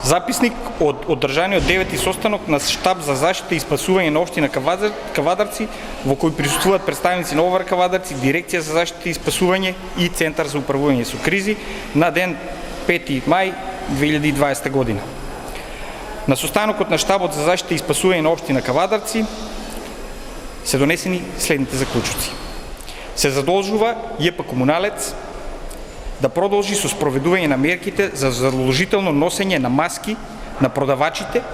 Записник од одржаниот 9-ти состанок на штаб за заштита и спасување на општина Кавадарци, во кој присуствуваат представници на ОВР Кавадарци, Дирекција за заштита и спасување и Центар за управување со кризи на ден 5 мај 2020 година. На состанокот на штабот за заштита и спасување на општина Кавадарци се донесени следните заклучоци. Се задолжува ЈП Комуналец да продолжи со спроведување на мерките за задолжително носење на маски на продавачите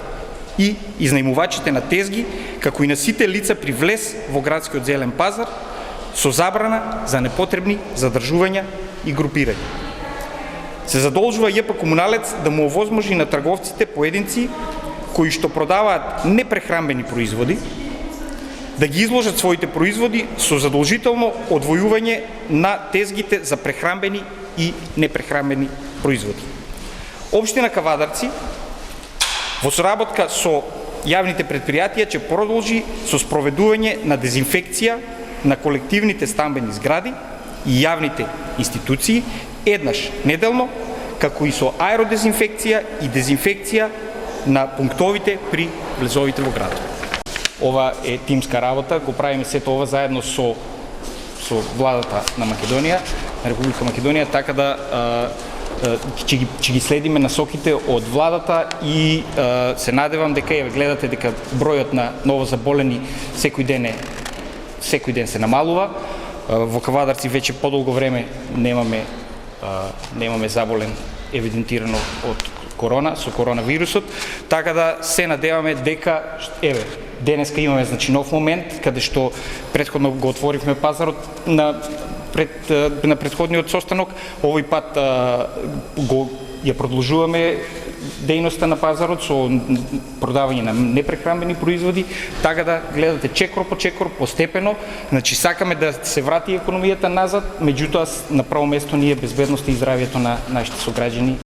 и изнајмувачите на тезги, како и на сите лица при влез во градскиот зелен пазар, со забрана за непотребни задржувања и групирање. Се задолжува ЈП Комуналец да му овозможи на трговците поединци кои што продаваат непрехранбени производи, да ги изложат своите производи со задолжително одвојување на тезгите за прехранбени и непрехранбени производи. Општина Кавадарци во соработка со јавните предпријатија ќе продолжи со спроведување на дезинфекција на колективните стамбени згради и јавните институции еднаш неделно, како и со аеродезинфекција и дезинфекција на пунктовите при влезовите во градот. Ова е тимска работа, го правиме сето ова заедно со владата на Македонија, на Република Македонија, така да ќе ги следиме насоките од владата и се надевам дека гледате дека бројот на новозаболени секој ден се намалува. Во Кавадарци веќе подолго време немаме заболен евидентирано од со коронавирусот, така да се надеваме дека денеска имаме нов момент каде што претходно го отворивме пазарот на претходниот состанок, овој пат ја продолжуваме дејноста на пазарот со продавање на непрехранбени производи, така да гледате чекор по чекор, постепено. Значи сакаме да се врати економијата назад, меѓутоа на прво место ни е безбедноста и здравјето на нашите сограѓани